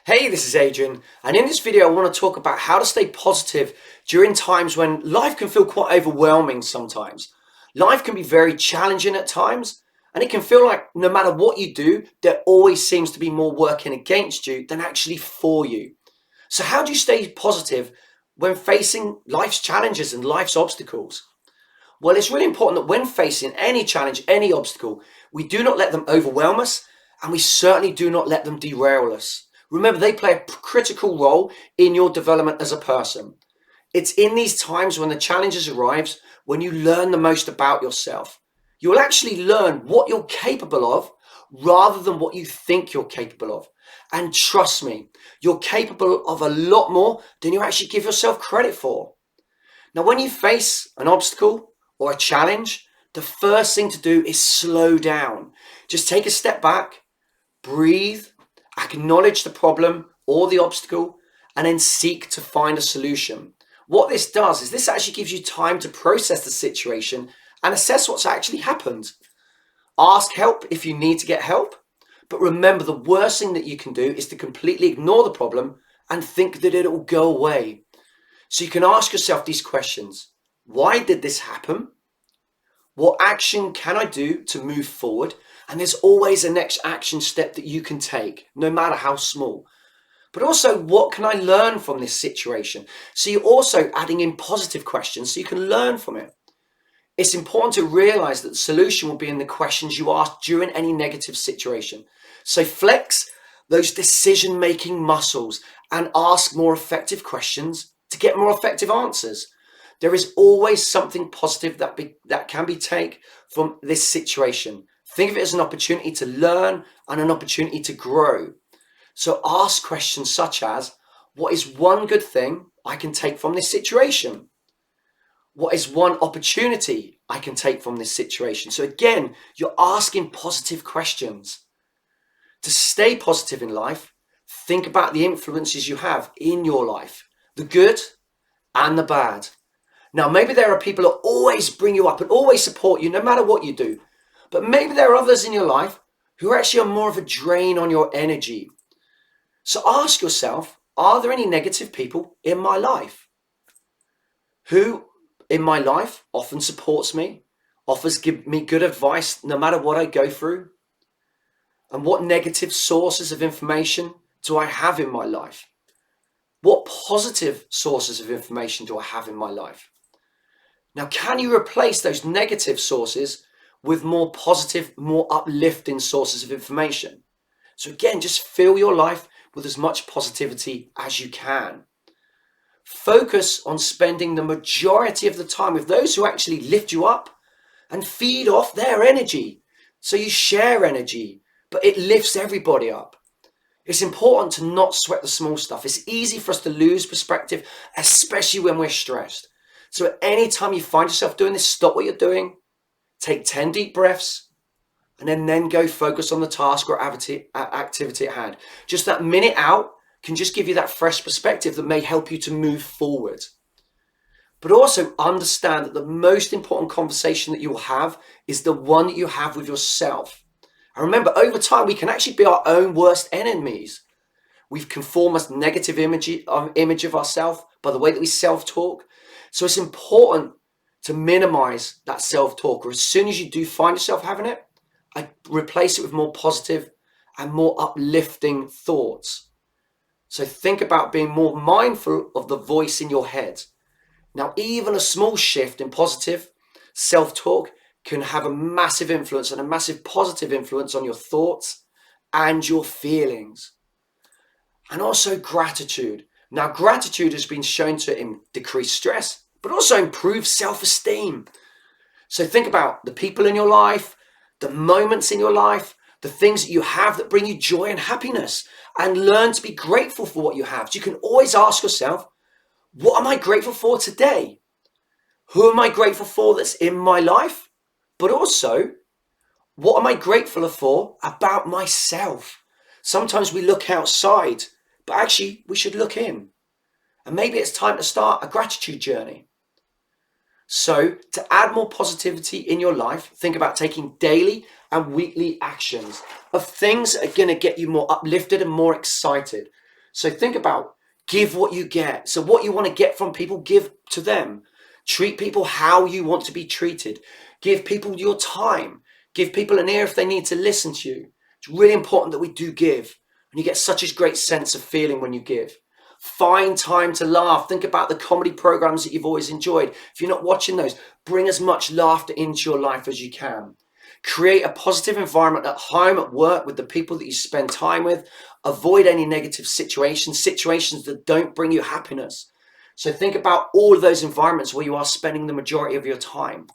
Hey, this is Adrian, and in this video I want to talk about how to stay positive during times when life can feel quite overwhelming sometimes. Life can be very challenging at times, and it can feel like no matter what you do, there always seems to be more working against you than actually for you. So how do you stay positive when facing life's challenges and life's obstacles? Well, it's really important that when facing any challenge, any obstacle, we do not let them overwhelm us, and we certainly do not let them derail us. Remember, they play a critical role in your development as a person. It's in these times when the challenges arrives when you learn the most about yourself. You'll actually learn what you're capable of rather than what you think you're capable of. And trust me, you're capable of a lot more than you actually give yourself credit for. Now, when you face an obstacle or a challenge, the first thing to do is slow down. Just take a step back, breathe, acknowledge the problem or the obstacle, and then seek to find a solution. What this does is this actually gives you time to process the situation and assess what's actually happened. Ask help if you need to get help, but remember the worst thing that you can do is to completely ignore the problem and think that it will go away. So you can ask yourself these questions. Why did this happen? What action can I do to move forward? And there's always a next action step that you can take, no matter how small. But also, what can I learn from this situation? So you're also adding in positive questions so you can learn from it. It's important to realize that the solution will be in the questions you ask during any negative situation. So flex those decision-making muscles and ask more effective questions to get more effective answers. There is always something positive that can be taken from this situation. Think of it as an opportunity to learn and an opportunity to grow. So ask questions such as, what is one good thing I can take from this situation? What is one opportunity I can take from this situation? So again, you're asking positive questions. To stay positive in life, think about the influences you have in your life, the good and the bad. Now, maybe there are people who always bring you up and always support you no matter what you do. But maybe there are others in your life who actually are more of a drain on your energy. So ask yourself, are there any negative people in my life? Who in my life often supports me, give me good advice no matter what I go through? And what negative sources of information do I have in my life? What positive sources of information do I have in my life? Now, can you replace those negative sources with more positive, more uplifting sources of information? So again, just fill your life with as much positivity as you can. Focus on spending the majority of the time with those who actually lift you up and feed off their energy. So you share energy, but it lifts everybody up. It's important to not sweat the small stuff. It's easy for us to lose perspective, especially when we're stressed. So at any time you find yourself doing this, stop what you're doing, take 10 deep breaths, and then go focus on the task or activity at hand. Just that minute out can just give you that fresh perspective that may help you to move forward. But also understand that the most important conversation that you'll have is the one that you have with yourself. And remember, over time, we can actually be our own worst enemies. We can form a negative image of ourselves by the way that we self-talk. So it's important to minimize that self-talk, or as soon as you do find yourself having it, I replace it with more positive and more uplifting thoughts. So think about being more mindful of the voice in your head. Now, even a small shift in positive self-talk can have a massive influence and a massive positive influence on your thoughts and your feelings. And also gratitude. Now, gratitude has been shown to decrease stress, but also improve self-esteem. So think about the people in your life, the moments in your life, the things that you have that bring you joy and happiness, and learn to be grateful for what you have. So you can always ask yourself, what am I grateful for today? Who am I grateful for that's in my life? But also, what am I grateful for about myself? Sometimes we look outside, but actually we should look in. And maybe it's time to start a gratitude journey. So to add more positivity in your life, think about taking daily and weekly actions of things that are going to get you more uplifted and more excited. So think about give what you get. So what you want to get from people, give to them. Treat people how you want to be treated. Give people your time. Give people an ear if they need to listen to you. It's really important that we do give. And you get such a great sense of feeling when you give. Find time to laugh. Think about the comedy programs that you've always enjoyed. If you're not watching those, bring as much laughter into your life as you can. Create a positive environment at home, at work, with the people that you spend time with. Avoid any negative situations that don't bring you happiness. So think about all of those environments where you are spending the majority of your time.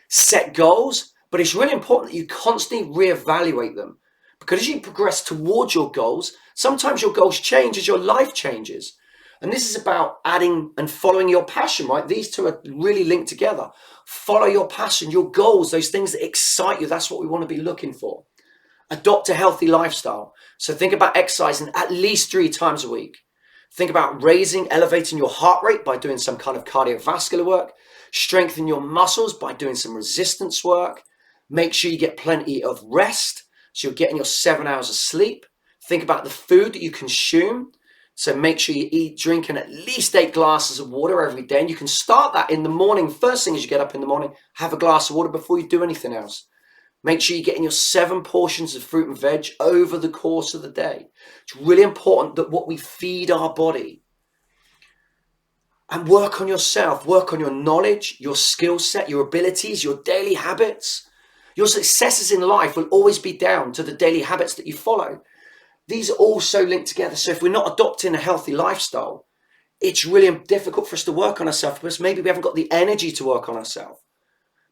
Set goals, but it's really important that you constantly reevaluate them, because as you progress towards your goals, sometimes your goals change as your life changes. And this is about adding and following your passion, right? These two are really linked together. Follow your passion, your goals, those things that excite you. That's what we want to be looking for. Adopt a healthy lifestyle. So think about exercising at least 3 times a week. Think about elevating your heart rate by doing some kind of cardiovascular work. Strengthen your muscles by doing some resistance work. Make sure you get plenty of rest, so you're getting your 7 hours of sleep. Think about the food that you consume. So make sure you drinking at least 8 glasses of water every day. And you can start that in the morning. First thing as you get up in the morning, have a glass of water before you do anything else. Make sure you're getting your 7 portions of fruit and veg over the course of the day. It's really important that what we feed our body. And work on yourself, work on your knowledge, your skill set, your abilities, your daily habits. Your successes in life will always be down to the daily habits that you follow. These are all so linked together. So if we're not adopting a healthy lifestyle, it's really difficult for us to work on ourselves, because maybe we haven't got the energy to work on ourselves.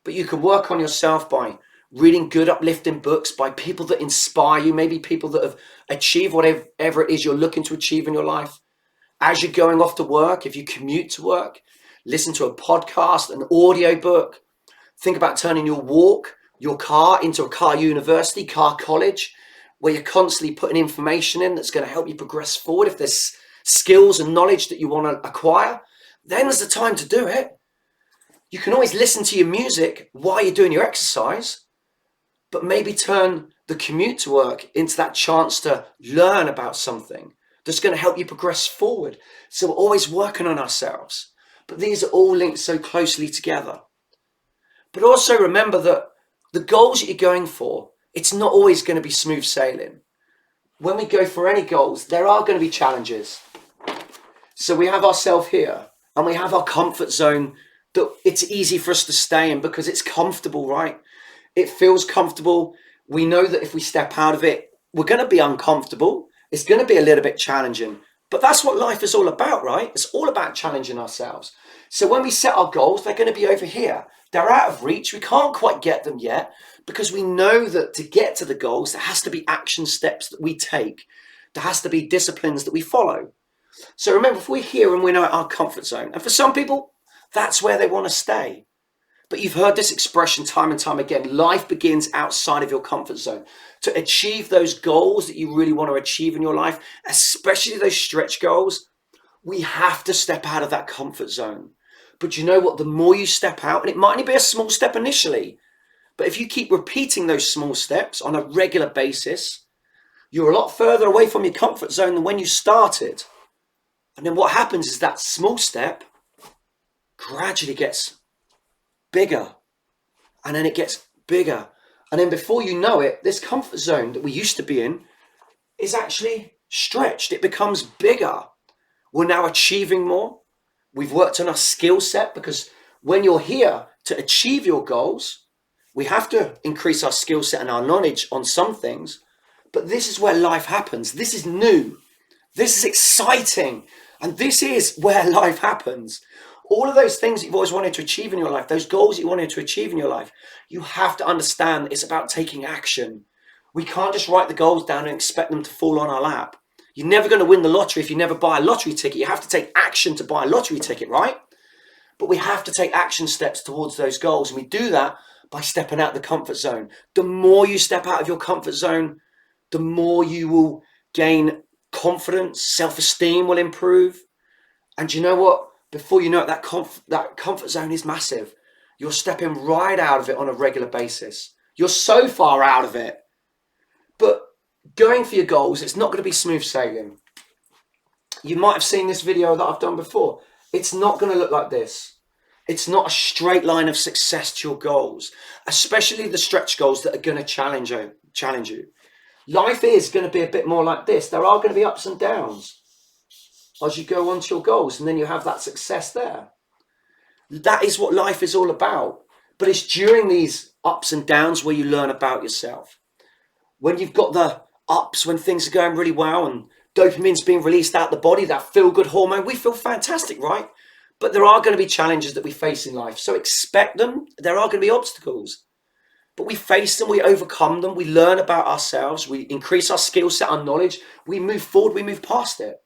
But you can work on yourself by reading good, uplifting books by people that inspire you, maybe people that have achieved whatever it is you're looking to achieve in your life. As you're going off to work, if you commute to work, listen to a podcast, an audio book. Think about turning your car into a car university, car college, where you're constantly putting information in that's going to help you progress forward. If there's skills and knowledge that you want to acquire, then there's the time to do it. You can always listen to your music while you're doing your exercise, but maybe turn the commute to work into that chance to learn about something that's going to help you progress forward. So we're always working on ourselves. But these are all linked so closely together. But also remember that the goals that you're going for, it's not always going to be smooth sailing. When we go for any goals, there are going to be challenges. So we have ourselves here, and we have our comfort zone that it's easy for us to stay in because it's comfortable, right? It feels comfortable. We know that if we step out of it, we're going to be uncomfortable. It's going to be a little bit challenging, but that's what life is all about, right? It's all about challenging ourselves. So when we set our goals, they're going to be over here. They're out of reach. We can't quite get them yet because we know that to get to the goals, there has to be action steps that we take. There has to be disciplines that we follow. So remember, if we're here and we're in our comfort zone, and for some people, that's where they want to stay. But you've heard this expression time and time again. Life begins outside of your comfort zone. To achieve those goals that you really want to achieve in your life, especially those stretch goals, we have to step out of that comfort zone. But you know what? The more you step out, and it might only be a small step initially, but if you keep repeating those small steps on a regular basis, you're a lot further away from your comfort zone than when you started. And then what happens is that small step gradually gets bigger, and then it gets bigger, and then before you know it, this comfort zone that we used to be in is actually stretched. It becomes bigger. We're now achieving more. We've worked on our skill set, because when you're here to achieve your goals, we have to increase our skill set and our knowledge on some things. But this is where life happens. This is new. This is exciting. And this is where life happens. All of those things that you've always wanted to achieve in your life, those goals that you wanted to achieve in your life, you have to understand that it's about taking action. We can't just write the goals down and expect them to fall on our lap. You're never going to win the lottery if you never buy a lottery ticket. You have to take action to buy a lottery ticket, right? But we have to take action steps towards those goals. And we do that by stepping out of the comfort zone. The more you step out of your comfort zone, the more you will gain confidence, self-esteem will improve. And you know what? Before you know it, that comfort zone is massive. You're stepping right out of it on a regular basis. You're so far out of it. But going for your goals, it's not going to be smooth sailing. You might have seen this video that I've done before. It's not going to look like this. It's not a straight line of success to your goals, especially the stretch goals that are going to challenge you. Life is going to be a bit more like this. There are going to be ups and downs as you go on to your goals, and then you have that success there. That is what life is all about. But it's during these ups and downs where you learn about yourself. When you've got the ups, when things are going really well and dopamine's being released out the body, that feel-good hormone, we feel fantastic, right? But there are going to be challenges that we face in life. So expect them. There are going to be obstacles. But we face them, we overcome them, we learn about ourselves, we increase our skill set, our knowledge, we move forward, we move past it.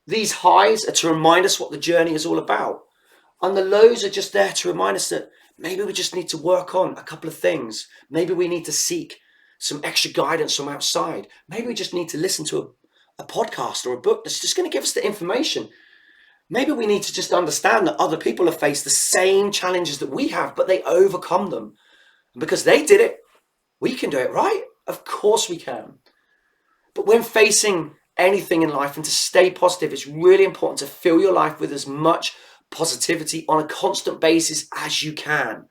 These highs are to remind us what the journey is all about. And the lows are just there to remind us that maybe we just need to work on a couple of things. Maybe we need to seek some extra guidance from outside. Maybe we just need to listen to a podcast or a book that's just going to give us the information. Maybe we need to just understand that other people have faced the same challenges that we have, but they overcome them. And because they did it, we can do it, right? Of course we can. But when facing anything in life and to stay positive, it's really important to fill your life with as much positivity on a constant basis as you can.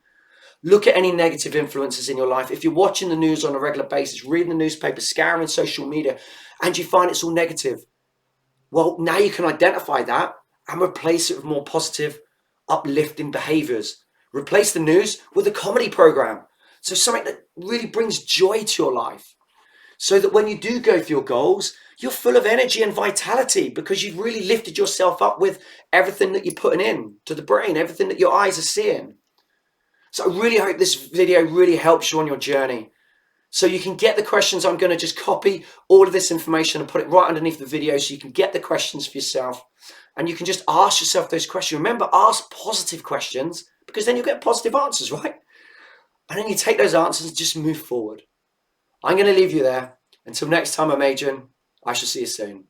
Look at any negative influences in your life. If you're watching the news on a regular basis, reading the newspaper, scouring social media, and you find it's all negative, well, now you can identify that and replace it with more positive, uplifting behaviors. Replace the news with a comedy program. So something that really brings joy to your life. So that when you do go for your goals, you're full of energy and vitality because you've really lifted yourself up with everything that you're putting in to the brain, everything that your eyes are seeing. So I really hope this video really helps you on your journey. So you can get the questions. I'm going to just copy all of this information and put it right underneath the video so you can get the questions for yourself. And you can just ask yourself those questions. Remember, ask positive questions because then you'll get positive answers, right? And then you take those answers and just move forward. I'm going to leave you there. Until next time, I'm Adrian. I shall see you soon.